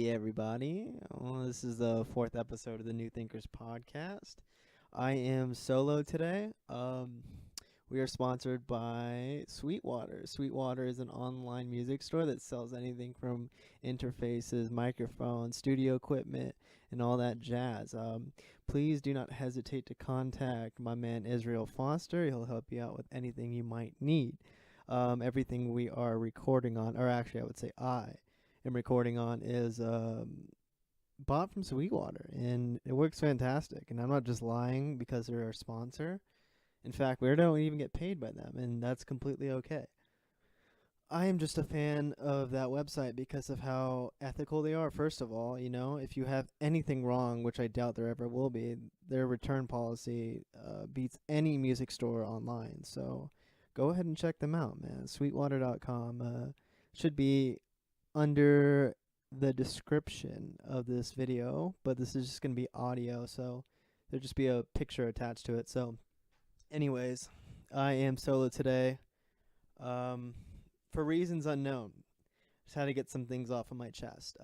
Hey, everybody. This is the fourth episode of the New Thinkers podcast. I am solo today. We are sponsored by Sweetwater. Sweetwater is an online music store that sells anything from interfaces, microphones, studio equipment, and all that jazz. Please do not hesitate to contact my man Israel Foster. He'll help you out with anything you might need. Everything we are recording on, or actually, I would say I am recording on, is bought from Sweetwater, and it works fantastic. And I'm not just lying because they're our sponsor. In fact, we don't even get paid by them, and that's completely okay. I am just a fan of that website because of how ethical they are. First of all, if you have anything wrong, which I doubt there ever will be, their return policy beats any music store online. So go ahead and check them out, man. Sweetwater.com should be under the description of this video, but this is just going to be audio, so there'll just be a picture attached to it. So anyways, I am solo today, for reasons unknown. Just had to get some things off of my chest.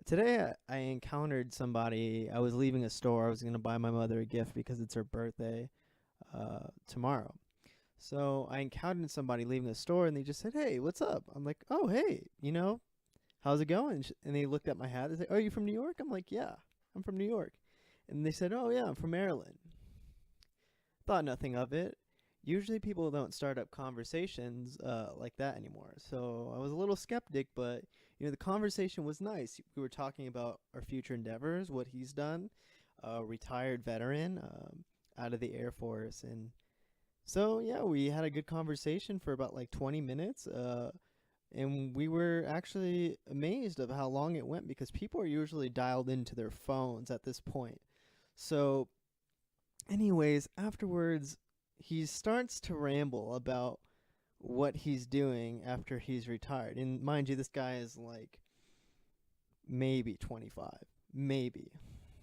Today I encountered somebody. I was leaving a store. I was going to buy my mother a gift because it's her birthday tomorrow. So I encountered somebody leaving the store, and they just said, "Hey, what's up?" I'm like, "Oh, hey, how's it going?" And they looked at my hat. They said, "Oh, are you from New York?" I'm like, "Yeah, I'm from New York." And they said, "Oh, yeah, I'm from Maryland." Thought nothing of it. Usually people don't start up conversations like that anymore. So I was a little skeptic, but the conversation was nice. We were talking about our future endeavors, what he's done, retired veteran out of the Air Force. And so, yeah, we had a good conversation for about like 20 minutes. And we were actually amazed of how long it went because people are usually dialed into their phones at this point. So anyways, afterwards, he starts to ramble about what he's doing after he's retired. And mind you, this guy is like maybe 25, maybe.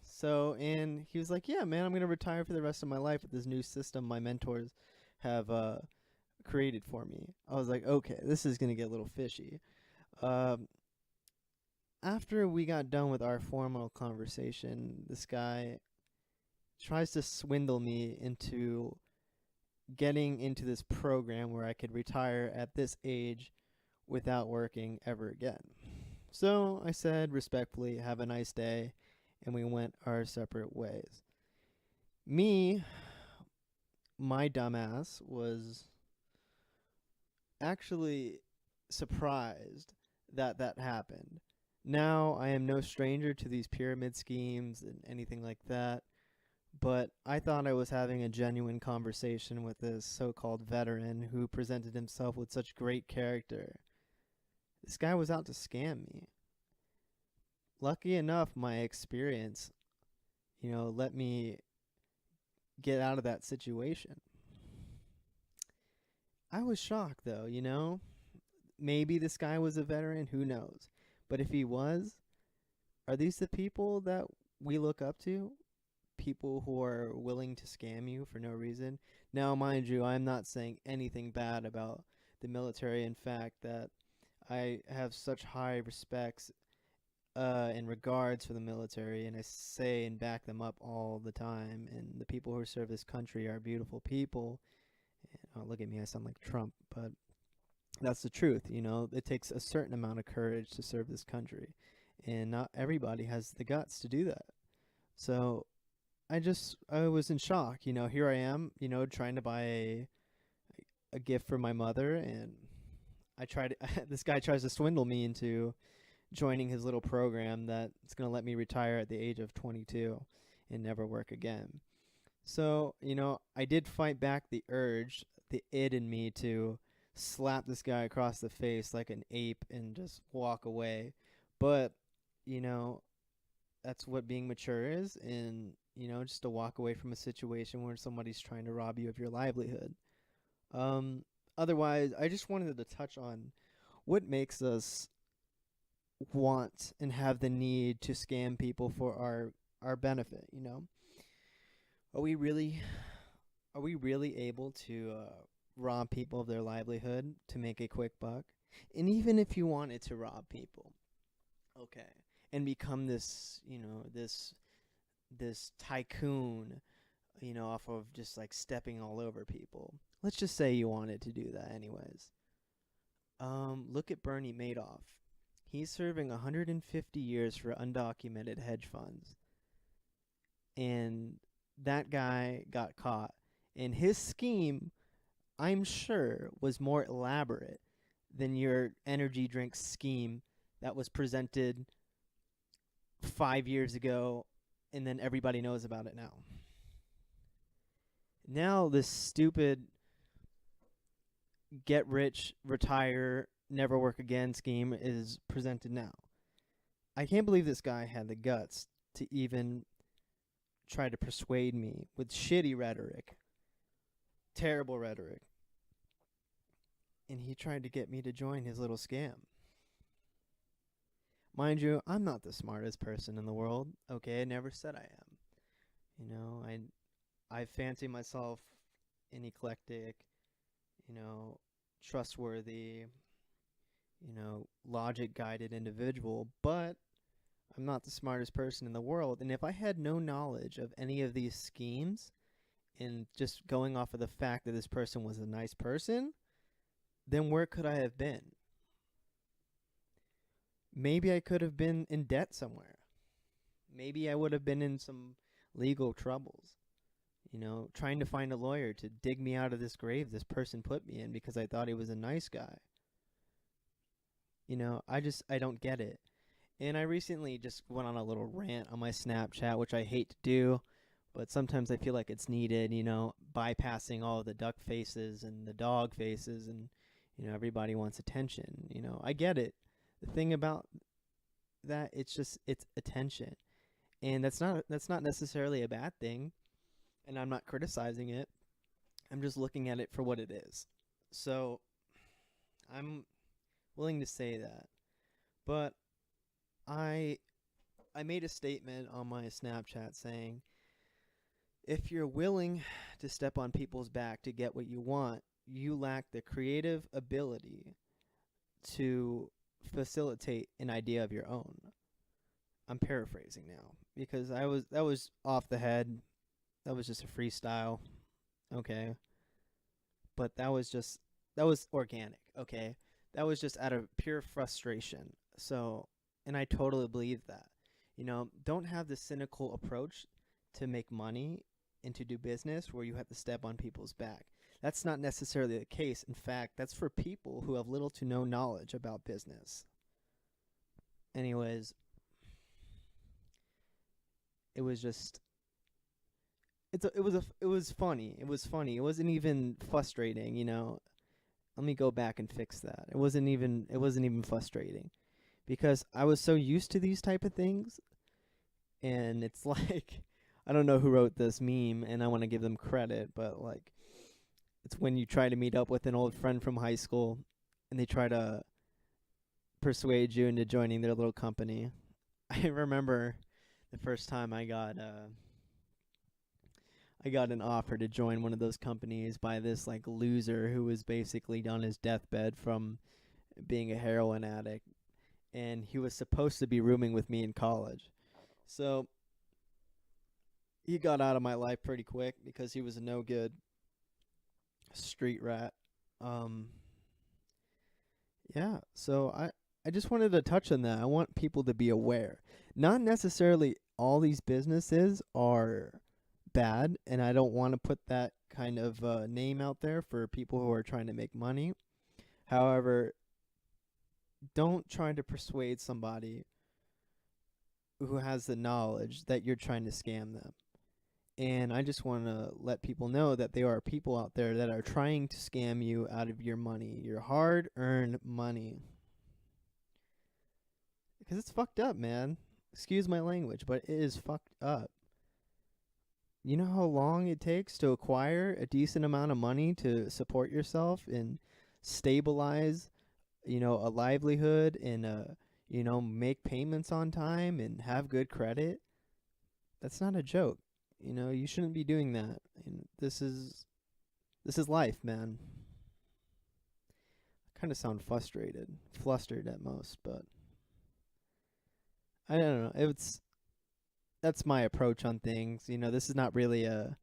So, and he was like, "Yeah, man, I'm going to retire for the rest of my life with this new system my mentors have created for me." I was like, okay, this is going to get a little fishy. Um, After we got done with our formal conversation, this guy tries to swindle me into getting into this program where I could retire at this age without working ever again. So I said respectfully, "Have a nice day," and we went our separate ways. Me, my dumbass, was actually surprised that that happened. Now, I am no stranger to these pyramid schemes and anything like that, but I thought I was having a genuine conversation with this so-called veteran who presented himself with such great character. This guy was out to scam me. Lucky enough, my experience, let me get out of that situation. I was shocked, though. Maybe this guy was a veteran, who knows? But if he was, are these the people that we look up to? People who are willing to scam you for no reason? Now, mind you, I'm not saying anything bad about the military. In fact, that I have such high respects and regards for the military, and I say and back them up all the time. And the people who serve this country are beautiful people. Oh, look at me, I sound like Trump, but that's the truth. It takes a certain amount of courage to serve this country, and not everybody has the guts to do that. So I was in shock. Here I am, trying to buy a gift for my mother, and this guy tries to swindle me into joining his little program that's going to let me retire at the age of 22 and never work again. So, I did fight back the urge, the id in me, to slap this guy across the face like an ape and just walk away. But, that's what being mature is, and, just to walk away from a situation where somebody's trying to rob you of your livelihood. Otherwise, I just wanted to touch on what makes us want and have the need to scam people for our benefit. Are we really able to rob people of their livelihood to make a quick buck? And even if you wanted to rob people, Okay. And become this, this tycoon, off of just like stepping all over people. Let's just say you wanted to do that anyways. Look at Bernie Madoff. He's serving 150 years for undocumented hedge funds. And that guy got caught. And his scheme, I'm sure, was more elaborate than your energy drink scheme that was presented 5 years ago, and then everybody knows about it now. Now this stupid get rich, retire, never work again scheme is presented now. I can't believe this guy had the guts to even try to persuade me with shitty rhetoric, terrible rhetoric. And he tried to get me to join his little scam. Mind you, I'm not the smartest person in the world. Okay, I never said I am. I fancy myself an eclectic, trustworthy, logic guided individual, but I'm not the smartest person in the world. And if I had no knowledge of any of these schemes and just going off of the fact that this person was a nice person, then where could I have been? Maybe I could have been in debt somewhere. Maybe I would have been in some legal troubles. Trying to find a lawyer to dig me out of this grave this person put me in because I thought he was a nice guy. I don't get it. And I recently just went on a little rant on my Snapchat, which I hate to do, but sometimes I feel like it's needed, bypassing all of the duck faces and the dog faces, and, everybody wants attention. I get it. The thing about that, it's attention. And that's not necessarily a bad thing, and I'm not criticizing it. I'm just looking at it for what it is. So I'm willing to say that. But I made a statement on my Snapchat saying, if you're willing to step on people's back to get what you want, you lack the creative ability to facilitate an idea of your own. I'm paraphrasing now because that was off the head. That was just a freestyle. Okay. But that was organic, okay? That was just out of pure frustration. So, and I totally believe that. Don't have the cynical approach to make money and to do business where you have to step on people's back. That's not necessarily the case. In fact, that's for people who have little to no knowledge about business. Anyways, it was just it was funny. It was funny. It wasn't even frustrating, Let me go back and fix that. It wasn't even frustrating because I was so used to these type of things, and it's like I don't know who wrote this meme, and I want to give them credit, but like it's when you try to meet up with an old friend from high school and they try to persuade you into joining their little company. I remember the first time I got an offer to join one of those companies by this like loser who was basically on his deathbed from being a heroin addict, and he was supposed to be rooming with me in college. So he got out of my life pretty quick because he was a no good street rat. Yeah, so I just wanted to touch on that. I want people to be aware. Not necessarily all these businesses are bad, and I don't want to put that kind of name out there for people who are trying to make money. However, don't try to persuade somebody who has the knowledge that you're trying to scam them. And I just want to let people know that there are people out there that are trying to scam you out of your money, your hard-earned money. Because it's fucked up, man. Excuse my language, but it is fucked up. You know how long it takes to acquire a decent amount of money to support yourself and stabilize, a livelihood and, make payments on time and have good credit? That's not a joke. You shouldn't be doing that. And this is life, man. I kind of sound flustered at most, but I don't know. It's That's my approach on things. This is not really a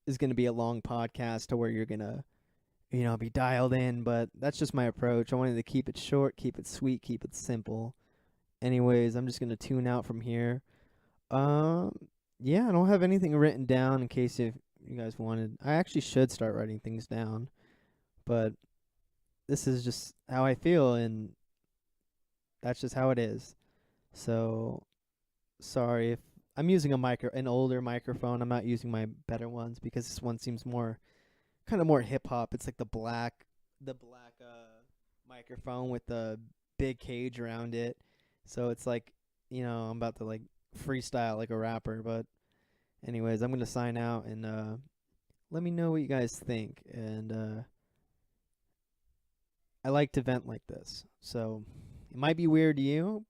is going to be a long podcast to where you're going to, be dialed in, but that's just my approach. I wanted to keep it short, keep it sweet, keep it simple. Anyways, I'm just going to tune out from here. Um yeah, I don't have anything written down in case if you guys wanted. I actually should start writing things down, but this is just how I feel and that's just how it is. So, sorry if I'm using an older microphone. I'm not using my better ones because this one seems more kind of more hip hop. It's like the black microphone with the big cage around it. So it's like, I'm about to like freestyle like a rapper, but anyways, I'm going to sign out and let me know what you guys think and I like to vent like this. So, it might be weird to you,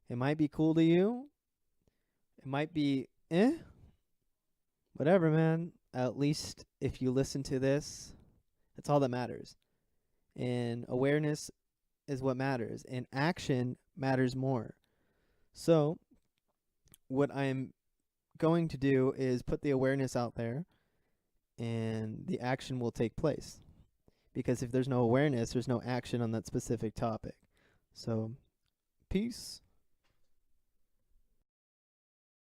it might be cool to you, it might be whatever, man. At least if you listen to this, that's all that matters. And awareness is what matters, and action matters more. So, what I'm going to do is put the awareness out there, and the action will take place. Because if there's no awareness, there's no action on that specific topic. So, peace.